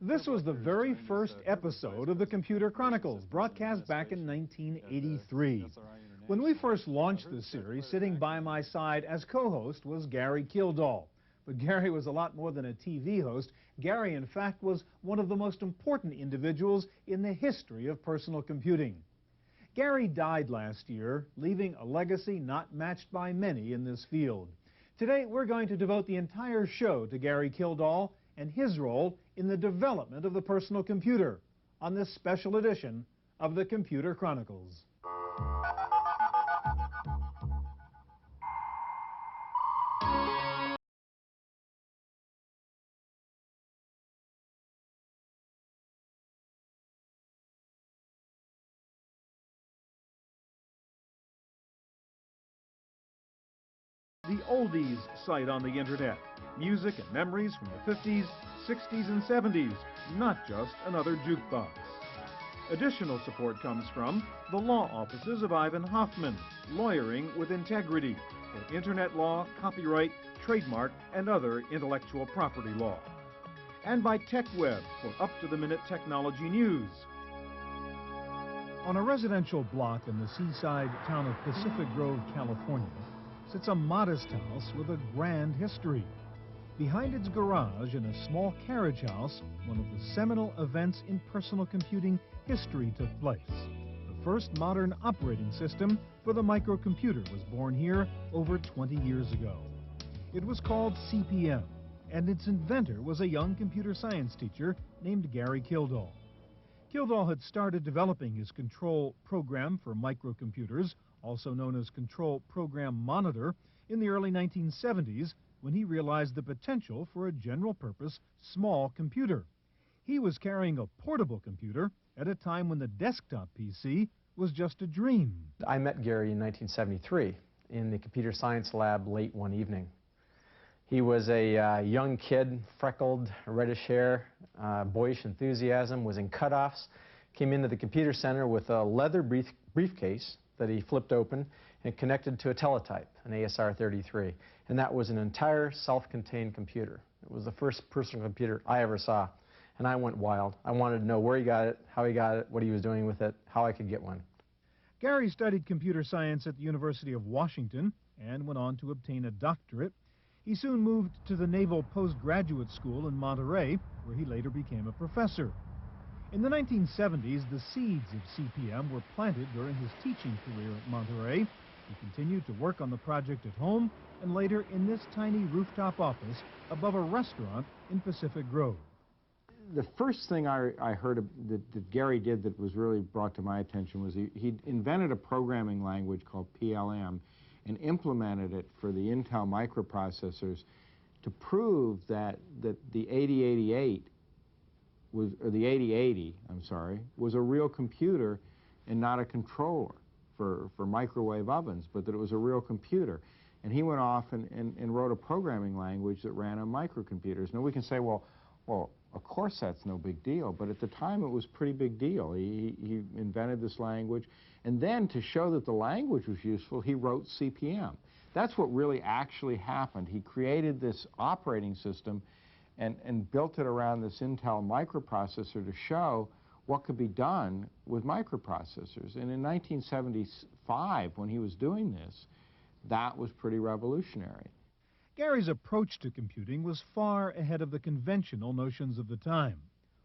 This was the very first episode of the Computer Chronicles, broadcast back in 1983. When we first launched this series, sitting by my side as co-host was Gary Kildall. But Gary was a lot more than a TV host. Gary, in fact, was one of the most important individuals in the history of personal computing. Gary died last year, leaving a legacy not matched by many in this field. Today, we're going to devote the entire show to Gary Kildall and his role in the development of the personal computer on this special edition of the Computer Chronicles. The oldies site on the internet. Music and memories from the 50s, 60s, and 70s, not just another jukebox. Additional support comes from the law offices of Ivan Hoffman, lawyering with integrity for internet law, copyright, trademark, and other intellectual property law. And by TechWeb for up-to-the-minute technology news. On a residential block in the seaside town of Pacific Grove, California, sits a modest house with a grand history. Behind its garage in a small carriage house, one of the seminal events in personal computing history took place. The first modern operating system for the microcomputer was born here over 20 years ago. It was called CP/M, and its inventor was a young computer science teacher named Gary Kildall. Kildall had started developing his control program for microcomputers, also known as Control Program Monitor, in the early 1970s when he realized the potential for a general-purpose small computer. He was carrying a portable computer at a time when the desktop PC was just a dream. I met Gary in 1973 in the computer science lab late one evening. He was a young kid, freckled, reddish hair, boyish enthusiasm, was in cutoffs, came into the computer center with a leather briefcase that he flipped open and connected to a teletype, an ASR-33. And that was an entire self-contained computer. It was the first personal computer I ever saw. And I went wild. I wanted to know where he got it, how he got it, what he was doing with it, how I could get one. Gary studied computer science at the University of Washington and went on to obtain a doctorate. He soon moved to the Naval Postgraduate School in Monterey, where he later became a professor. In the 1970s, the seeds of CP/M were planted during his teaching career at Monterey. He continued to work on the project at home and later in this tiny rooftop office above a restaurant in Pacific Grove. The first thing I heard that Gary did that was really brought to my attention was he invented a programming language called PLM and implemented it for the Intel microprocessors to prove that the 8088 or the 8080, I'm sorry, was a real computer and not a controller for microwave ovens, but that it was a real computer. And he went off and wrote a programming language that ran on microcomputers. Now we can say, well, of course that's no big deal, but at the time it was a pretty big deal. He invented this language, and then to show that the language was useful, he wrote CP/M. That's what really actually happened. He created this operating system and built it around this Intel microprocessor to show what could be done with microprocessors. And in 1975, when he was doing this, that was pretty revolutionary. Gary's approach to computing was far ahead of the conventional notions of the time.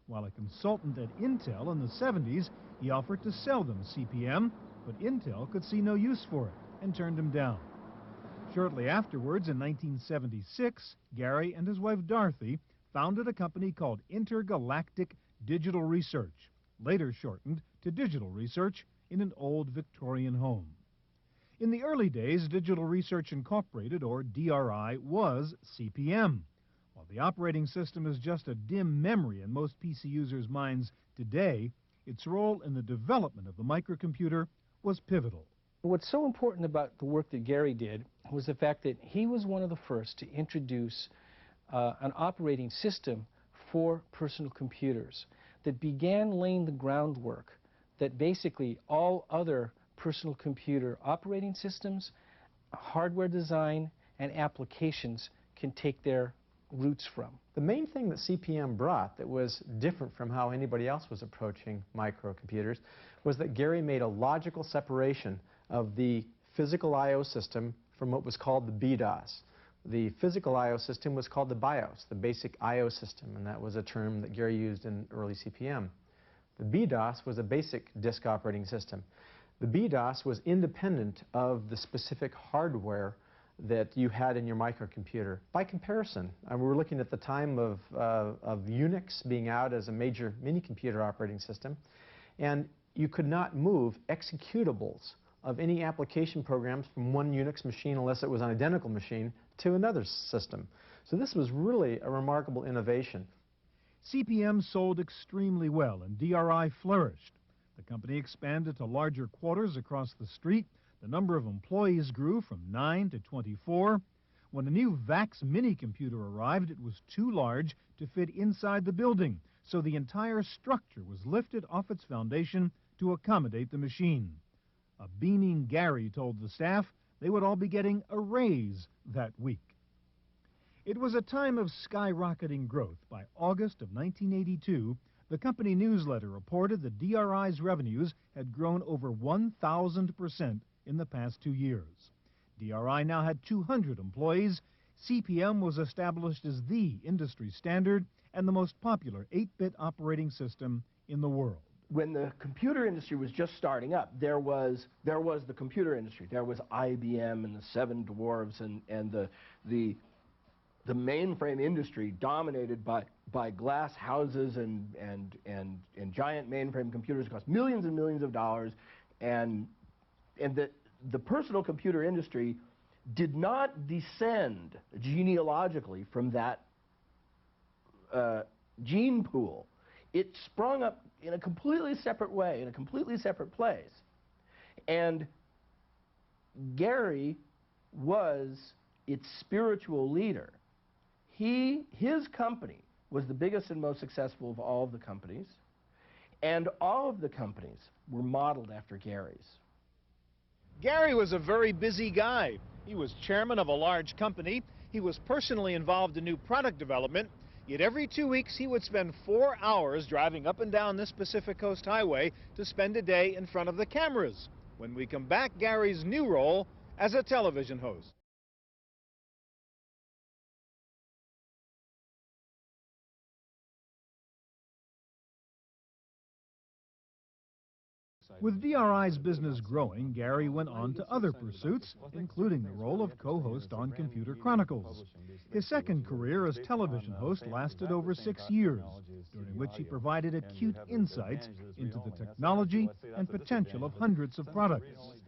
While a consultant at Intel in the 70s, he offered to sell them CP/M, but Intel could see no use for it and turned him down. Shortly afterwards, in 1976, Gary and his wife Dorothy founded a company called Intergalactic Digital Research, later shortened to Digital Research, in an old Victorian home. In the early days, Digital Research Incorporated, or DRI, was CP/M. While the operating system is just a dim memory in most PC users' minds today, its role in the development of the microcomputer was pivotal. What's so important about the work that Gary did was the fact that he was one of the first to introduce an operating system for personal computers that began laying the groundwork that basically all other personal computer operating systems, hardware design, and applications can take their roots from. The main thing that CP/M brought that was different from how anybody else was approaching microcomputers was that Gary made a logical separation of the physical I/O system from what was called the BDOS. The physical I/O system was called the BIOS, the basic I/O system, and that was a term that Gary used in early CP/M. The BDOS was a basic disk operating system. The BDOS was independent of the specific hardware that you had in your microcomputer. By comparison, we were looking at the time of Unix being out as a major mini-computer operating system, and you could not move executables of any application programs from one Unix machine, unless it was an identical machine, to another system. So this was really a remarkable innovation. CP/M sold extremely well, and DRI flourished. The company expanded to larger quarters across the street. The number of employees grew from 9 to 24. When a new VAX mini-computer arrived, it was too large to fit inside the building, so the entire structure was lifted off its foundation to accommodate the machine. A beaming Gary told the staff they would all be getting a raise that week. It was a time of skyrocketing growth. By August of 1982, the company newsletter reported that DRI's revenues had grown over 1,000% in the past 2 years. DRI now had 200 employees. CP/M was established as the industry standard and the most popular 8-bit operating system in the world. When the computer industry was just starting up, there was the computer industry. There was IBM and the Seven Dwarfs and the mainframe industry dominated by glass houses and giant mainframe computers that cost millions and millions of dollars, and the personal computer industry did not descend genealogically from that gene pool. It sprung up in a completely separate way, in a completely separate place. And Gary was its spiritual leader. His company was the biggest and most successful of all of the companies, and all of the companies were modeled after Gary's. Gary was a very busy guy. He was chairman of a large company. He was personally involved in new product development. Yet every 2 weeks he would spend 4 hours driving up and down this Pacific Coast Highway to spend a day in front of the cameras. When we come back, Gary's new role as a television host. With DRI's business growing, Gary went on to other pursuits, including the role of co-host on Computer Chronicles. His second career as television host lasted over 6 years, during which he provided acute insights into the technology and potential of hundreds of products.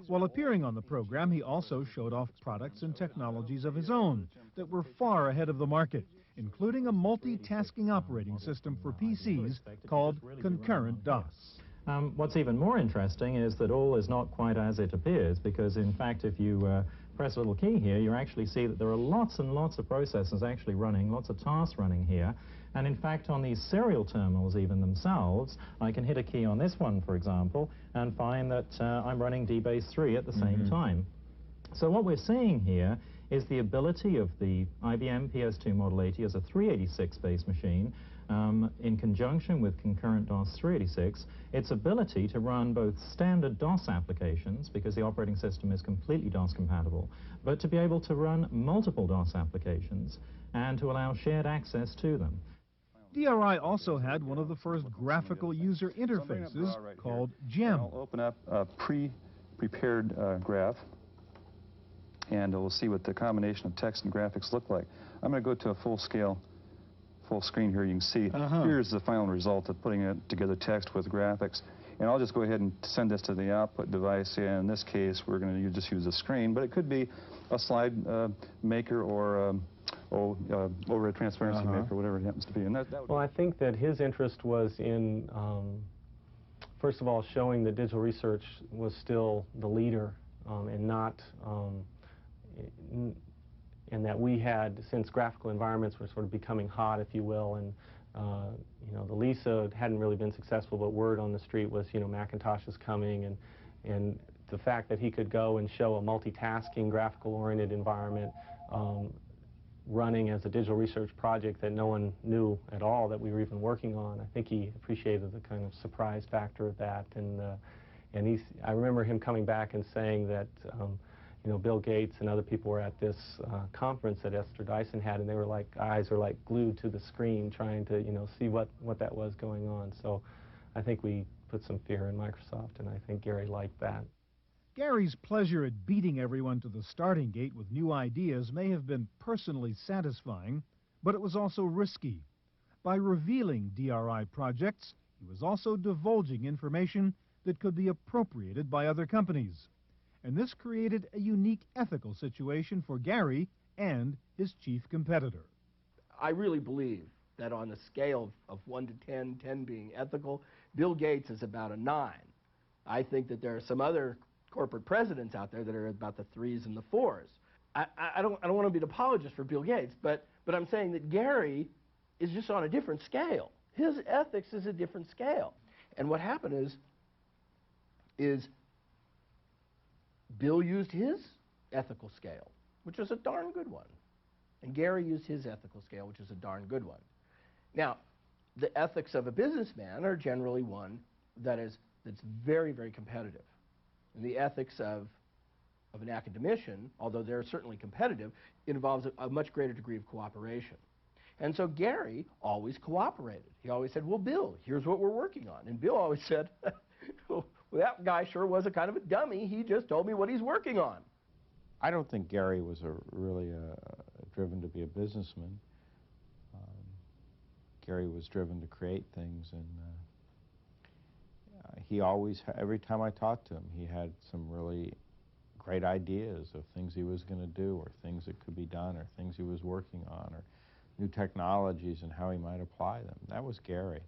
While appearing on the program, he also showed off products and technologies of his own that were far ahead of the market, including a multitasking operating system for PCs called Concurrent DOS. What's even more interesting is that all is not quite as it appears, because in fact if you press a little key here, you actually see that there are lots and lots of processes actually running, lots of tasks running here. And in fact on these serial terminals even themselves, I can hit a key on this one, for example, and find that I'm running DBase 3 at the same time. So what we're seeing here is the ability of the IBM PS2 Model 80 as a 386-based machine in conjunction with concurrent DOS 386, its ability to run both standard DOS applications, because the operating system is completely DOS compatible, but to be able to run multiple DOS applications and to allow shared access to them. DRI also had one of the first graphical user interfaces called GEM. I'll open up a pre-prepared graph, and we'll see what the combination of text and graphics look like. I'm going to go to a full screen here. You can see here's the final result of putting it together, text with graphics. And I'll just go ahead and send this to the output device. And in this case, we're going to just use a screen, but it could be a slide maker or over a transparency maker, whatever it happens to be. And that well, I think that his interest was in, first of all, showing that digital research was still the leader and not, and that we had, since graphical environments were sort of becoming hot, if you will, and you know, the Lisa hadn't really been successful, but word on the street was, you know, Macintosh is coming, and the fact that he could go and show a multitasking, graphical-oriented environment running as a digital research project that no one knew at all that we were even working on. I think he appreciated the kind of surprise factor of that, and I remember him coming back and saying that you know, Bill Gates and other people were at this conference that Esther Dyson had, and they were like, eyes were like glued to the screen trying to, you know, see what that was going on. So I think we put some fear in Microsoft, and I think Gary liked that. Gary's pleasure at beating everyone to the starting gate with new ideas may have been personally satisfying, but it was also risky. By revealing DRI projects, he was also divulging information that could be appropriated by other companies. And this created a unique ethical situation for Gary and his chief competitor. I really believe that on a scale of 1 to 10, 10 being ethical, Bill Gates is about a 9. I think that there are some other corporate presidents out there that are about the 3s and the 4s. I don't want to be an apologist for Bill Gates, but I'm saying that Gary is just on a different scale. His ethics is a different scale. And what happened is Bill used his ethical scale, which was a darn good one. And Gary used his ethical scale, which is a darn good one. Now, the ethics of a businessman are generally one that's very, very competitive. And the ethics of an academician, although they're certainly competitive, involves a much greater degree of cooperation. And so Gary always cooperated. He always said, well, Bill, here's what we're working on. And Bill always said, well, that guy sure was a kind of a dummy. He just told me what he's working on. I don't think Gary was really driven to be a businessman. Gary was driven to create things, and he always, every time I talked to him, he had some really great ideas of things he was going to do, or things that could be done, or things he was working on, or new technologies and how he might apply them. That was Gary.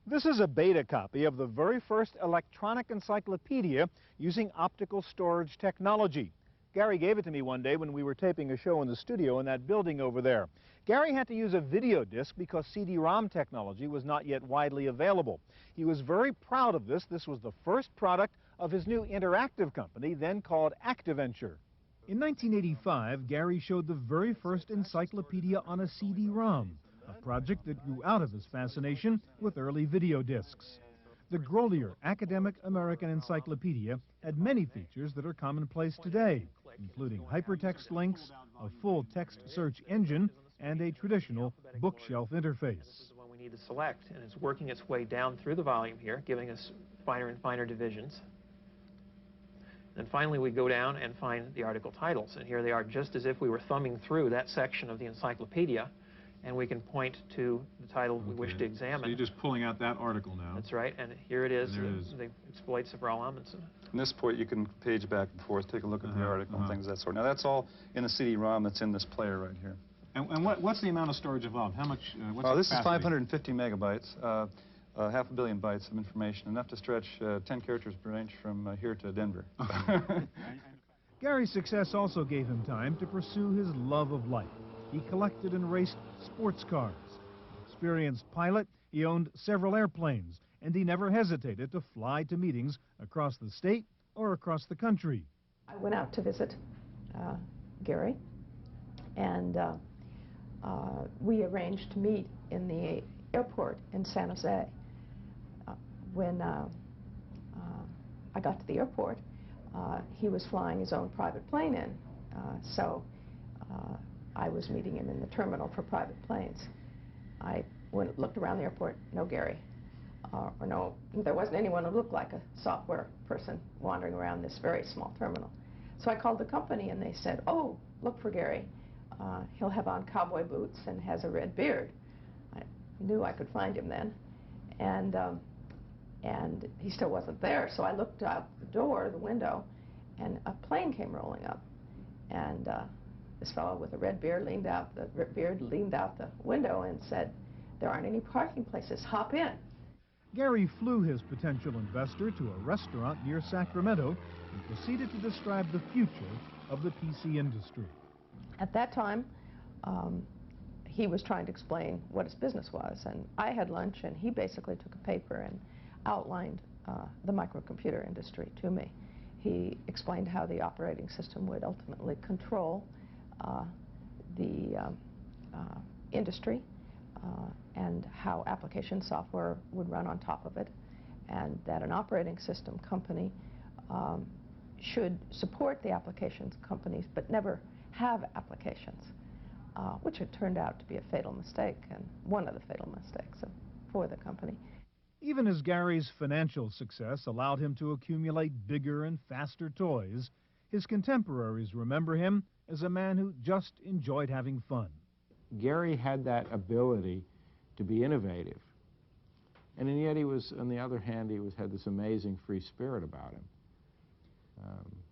This is a beta copy of the very first electronic encyclopedia using optical storage technology. Gary gave it to me one day when we were taping a show in the studio in that building over there. Gary had to use a video disc because CD-ROM technology was not yet widely available. He was very proud of this. This was the first product of his new interactive company, then called ActiVenture. In 1985, Gary showed the very first encyclopedia on a CD-ROM, a project that grew out of his fascination with early video discs. The Grolier Academic American Encyclopedia had many features that are commonplace today, including hypertext links, a full text search engine, and a traditional bookshelf interface. This is the one we need to select, and it's working its way down through the volume here, giving us finer and finer divisions. Then finally we go down and find the article titles, and here they are just as if we were thumbing through that section of the encyclopedia, and we can point to the title we wish to examine. So you're just pulling out that article now. That's right, and here it is, the exploits of Raoul Amundsen. From this point, you can page back and forth, take a look at the article and things of that sort. Now, that's all in the CD-ROM that's in this player right here. And what's the amount of storage involved? How much? What's This is 550 megabytes, half a billion bytes of information, enough to stretch 10 characters per inch from here to Denver. Gary's success also gave him time to pursue his love of life. He collected and raced sports cars. Experienced pilot, he owned several airplanes, and he never hesitated to fly to meetings across the state or across the country. I went out to visit Gary, and we arranged to meet in the airport in San Jose. When I got to the airport, he was flying his own private plane in, so I was meeting him in the terminal for private planes. I looked around the airport, no Gary, or no, there wasn't anyone who looked like a software person wandering around this very small terminal. So I called the company, and they said, oh, look for Gary. He'll have on cowboy boots and has a red beard. I knew I could find him then, and he still wasn't there. So I looked out the window, and a plane came rolling up, and this fellow with a red beard leaned out the window and said, there aren't any parking places, hop in. Gary flew his potential investor to a restaurant near Sacramento and proceeded to describe the future of the PC industry. At that time, he was trying to explain what his business was, and I had lunch, and he basically took a paper and outlined the microcomputer industry to me. He explained how the operating system would ultimately control the industry and how application software would run on top of it, and that an operating system company should support the applications companies but never have applications, which had turned out to be a fatal mistake, and one of the fatal mistakes for the company. Even as Gary's financial success allowed him to accumulate bigger and faster toys, his contemporaries remember him as a man who just enjoyed having fun. Gary had that ability to be innovative, and yet he was, on the other hand, had this amazing free spirit about him.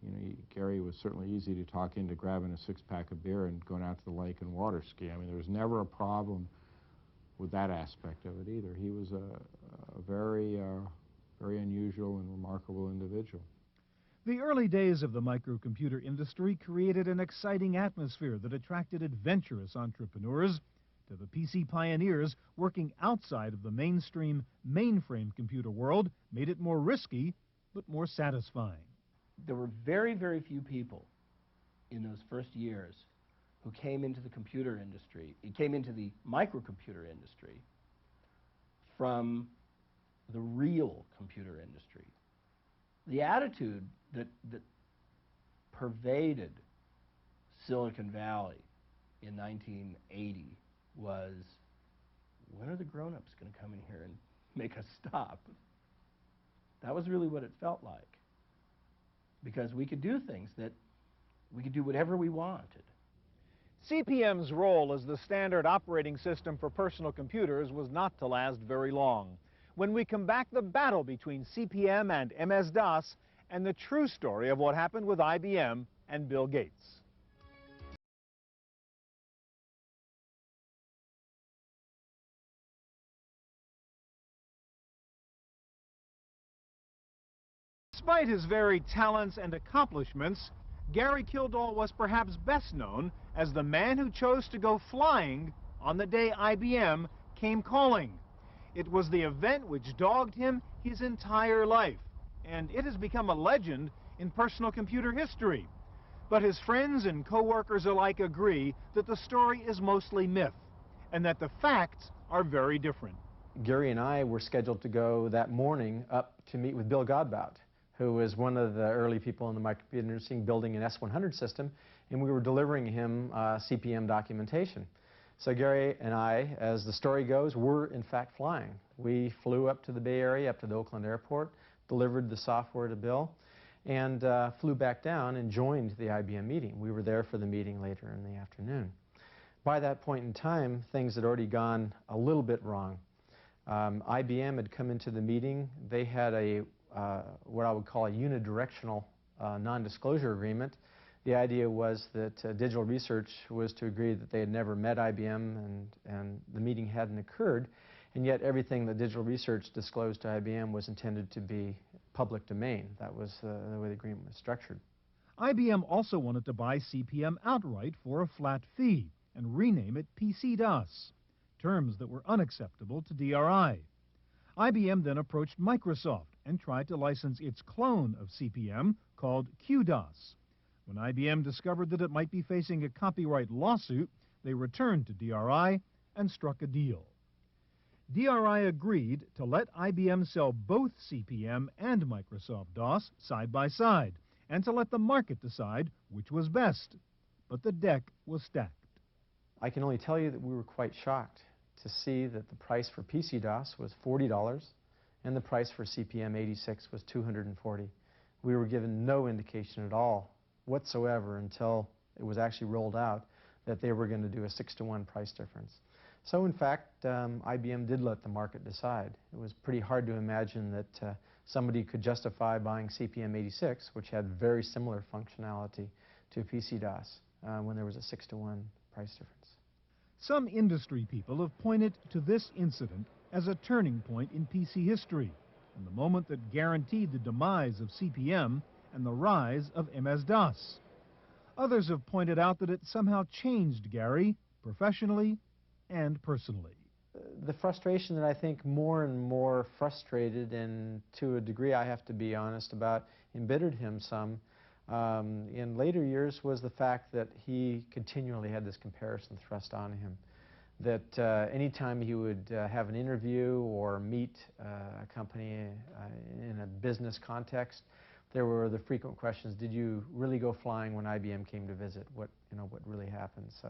You know, Gary was certainly easy to talk into grabbing a six-pack of beer and going out to the lake and water ski. I mean, there was never a problem with that aspect of it either. He was a very, very unusual and remarkable individual. The early days of the microcomputer industry created an exciting atmosphere that attracted adventurous entrepreneurs. To the PC pioneers, working outside of the mainstream mainframe computer world made it more risky, but more satisfying. There were very, very few people in those first years who came into the computer industry, came into the microcomputer industry from the real computer industry. The attitude that pervaded Silicon Valley in 1980 was, when are the grown-ups going to come in here and make us stop? That was really what it felt like. Because we could do things that we could do whatever we wanted. CP/M's role as the standard operating system for personal computers was not to last very long. When we come back, the battle between CP/M and MS-DOS and the true story of what happened with IBM and Bill Gates. Despite his varied talents and accomplishments, Gary Kildall was perhaps best known as the man who chose to go flying on the day IBM came calling. It was the event which dogged him his entire life, and it has become a legend in personal computer history. But his friends and co-workers alike agree that the story is mostly myth, and that the facts are very different. Gary and I were scheduled to go that morning up to meet with Bill Godbout, who was one of the early people in the microcomputer industry building an S100 system, and we were delivering him CP/M documentation. So Gary and I, as the story goes, were in fact flying. We flew up to the Bay Area, up to the Oakland airport, delivered the software to Bill, and flew back down and joined the IBM meeting. We were there for the meeting later in the afternoon. By that point in time, things had already gone a little bit wrong. IBM had come into the meeting. They had a what I would call a unidirectional non-disclosure agreement. The idea was that Digital Research was to agree that they had never met IBM and the meeting hadn't occurred, and yet everything that Digital Research disclosed to IBM was intended to be public domain. That was the way the agreement was structured. IBM also wanted to buy CP/M outright for a flat fee and rename it PC-DOS, terms that were unacceptable to DRI. IBM then approached Microsoft and tried to license its clone of CP/M called QDOS. When IBM discovered that it might be facing a copyright lawsuit, they returned to DRI and struck a deal. DRI agreed to let IBM sell both CP/M and Microsoft DOS side by side, and to let the market decide which was best. But the deck was stacked. I can only tell you that we were quite shocked to see that the price for PC-DOS was $40 and the price for CP/M 86 was $240. We were given no indication at all whatsoever until it was actually rolled out that they were going to do a 6-to-1 price difference. So in fact, IBM did let the market decide. It was pretty hard to imagine that somebody could justify buying CP/M 86, which had very similar functionality to PC-DOS, when there was a 6-to-1 price difference. Some industry people have pointed to this incident as a turning point in PC history, and the moment that guaranteed the demise of CP/M and the rise of MS-DOS. Others have pointed out that it somehow changed Gary professionally and personally. The frustration that I think more and more frustrated, and to a degree I have to be honest about, embittered him some, in later years was the fact that he continually had this comparison thrust on him. That anytime he would have an interview or meet a company in a business context, there were the frequent questions: did you really go flying when IBM came to visit? What really happened? So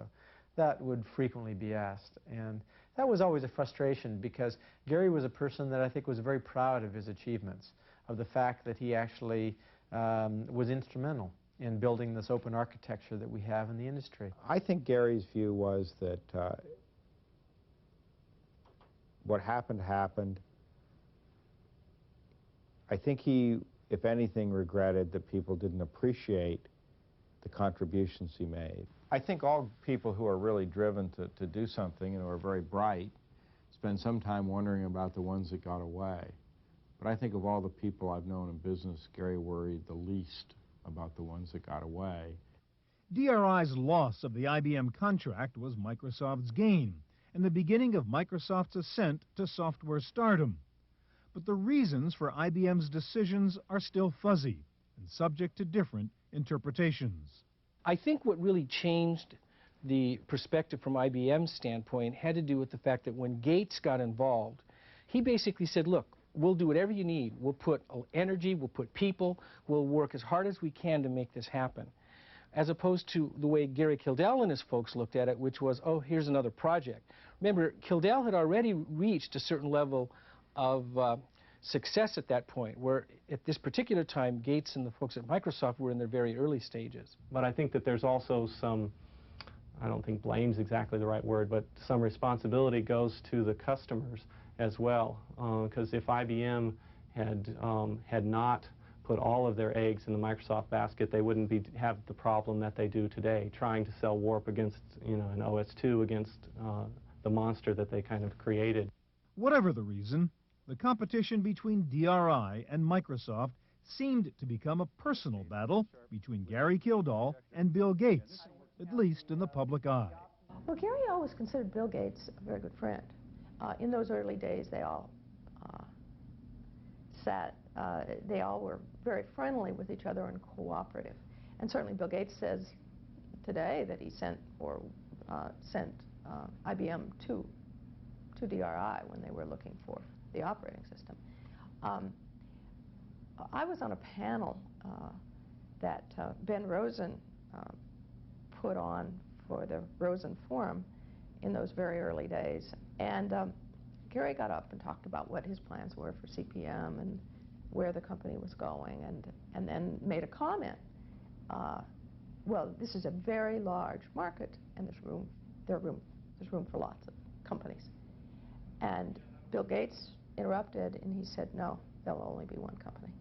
that would frequently be asked, and that was always a frustration, because Gary was a person that I think was very proud of his achievements, of the fact that he actually was instrumental in building this open architecture that we have in the industry. I think Gary's view was that what happened happened. I think he, if anything, regretted that people didn't appreciate the contributions he made. I think all people who are really driven to do something and who are very bright spend some time wondering about the ones that got away. But I think of all the people I've known in business, Gary worried the least about the ones that got away. DRI's loss of the IBM contract was Microsoft's gain, and the beginning of Microsoft's ascent to software stardom. But the reasons for IBM's decisions are still fuzzy and subject to different interpretations. I think what really changed the perspective from IBM's standpoint had to do with the fact that when Gates got involved, he basically said, look, we'll do whatever you need. We'll put energy, we'll put people, we'll work as hard as we can to make this happen. As opposed to the way Gary Kildall and his folks looked at it, which was, oh, here's another project. Remember, Kildall had already reached a certain level of success at that point, where at this particular time, Gates and the folks at Microsoft were in their very early stages. But I think that there's also some, I don't think blame's exactly the right word, but some responsibility goes to the customers as well. Because if IBM had not put all of their eggs in the Microsoft basket, they wouldn't have the problem that they do today, trying to sell Warp against, an OS2 against the monster that they kind of created. Whatever the reason, the competition between DRI and Microsoft seemed to become a personal battle between Gary Kildall and Bill Gates, at least in the public eye. Well, Gary always considered Bill Gates a very good friend. In those early days, they all they all were very friendly with each other and cooperative. And certainly Bill Gates says today that he sent IBM to DRI when they were looking for the operating system. I was on a panel that Ben Rosen put on for the Rosen Forum in those very early days. And Gary got up and talked about what his plans were for CPM and where the company was going, and then made a comment. Well, this is a very large market, and there's room for lots of companies. And Bill Gates interrupted, and he said, no, there'll only be one company.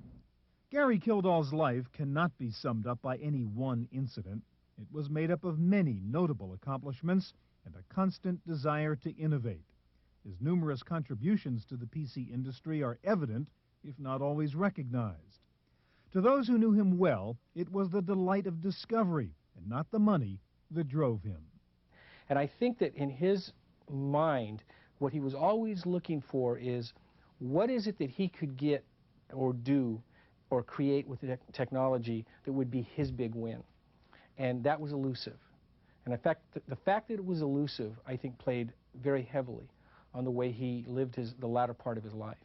Gary Kildall's life cannot be summed up by any one incident. It was made up of many notable accomplishments and a constant desire to innovate. His numerous contributions to the PC industry are evident, if not always recognized. To those who knew him well, it was the delight of discovery and not the money that drove him. And I think that in his mind, what he was always looking for is, what is it that he could get or do or create with the technology that would be his big win? And that was elusive. And in fact, the fact that it was elusive, I think, played very heavily on the way he lived the latter part of his life.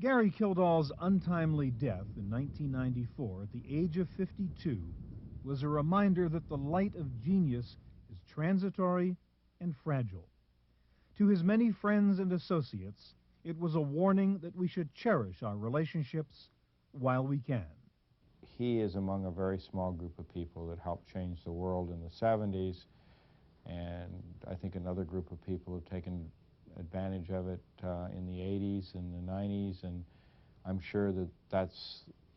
Gary Kildall's untimely death in 1994 at the age of 52 was a reminder that the light of genius is transitory and fragile. To his many friends and associates, it was a warning that we should cherish our relationships while we can. He is among a very small group of people that helped change the world in the 70s, and I think another group of people have taken advantage of it in the 80s and the 90s, and I'm sure that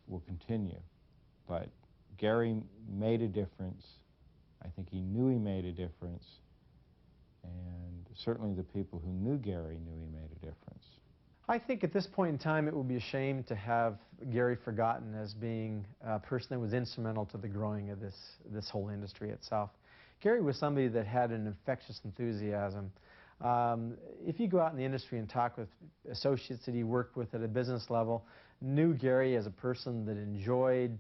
will continue. But Gary made a difference. I think he knew he made a difference, and certainly the people who knew Gary knew he made a difference. I think at this point in time it would be a shame to have Gary forgotten as being a person that was instrumental to the growing of this whole industry itself. Gary was somebody that had an infectious enthusiasm. If you go out in the industry and talk with associates that he worked with at a business level, knew Gary as a person that enjoyed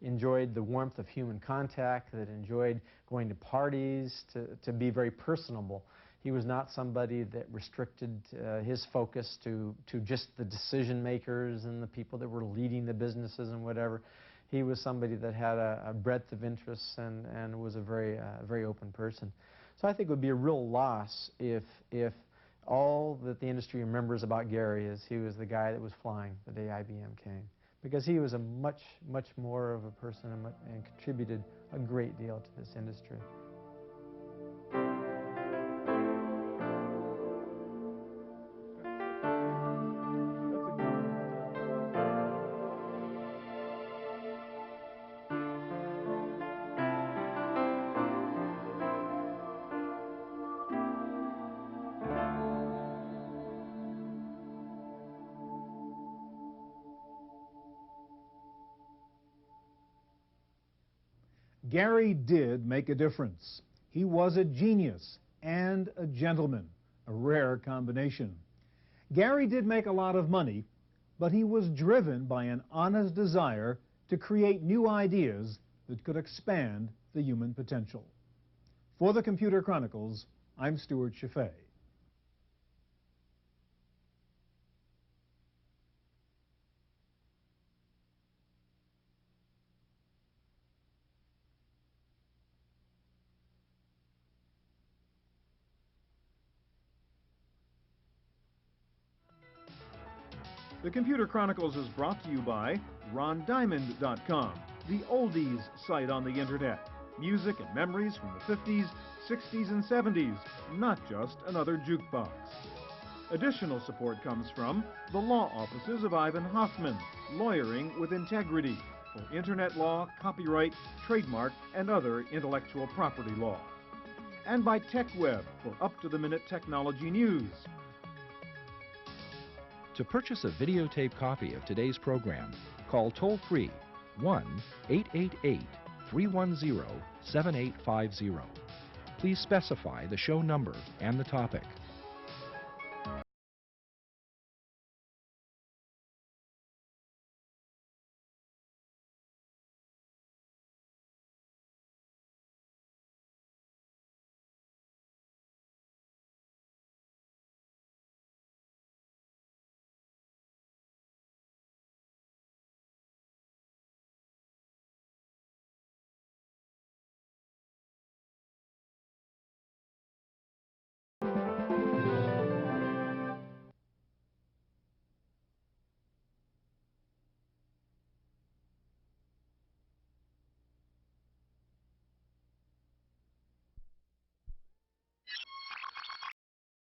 enjoyed the warmth of human contact, that enjoyed going to parties, to be very personable. He was not somebody that restricted his focus to just the decision makers and the people that were leading the businesses and whatever. He was somebody that had a breadth of interests and was a very open person. So I think it would be a real loss if all that the industry remembers about Gary is he was the guy that was flying the day IBM came, because he was a much more of a person and contributed a great deal to this industry. Gary did make a difference. He was a genius and a gentleman, a rare combination. Gary did make a lot of money, but he was driven by an honest desire to create new ideas that could expand the human potential. For the Computer Chronicles, I'm Stuart Chaffee. The Computer Chronicles is brought to you by RonDiamond.com, the oldies site on the internet. Music and memories from the 50s, 60s, and 70s, not just another jukebox. Additional support comes from the law offices of Ivan Hoffman, lawyering with integrity for internet law, copyright, trademark, and other intellectual property law. And by TechWeb for up-to-the-minute technology news. To purchase a videotape copy of today's program, call toll-free 1-888-310-7850. Please specify the show number and the topic.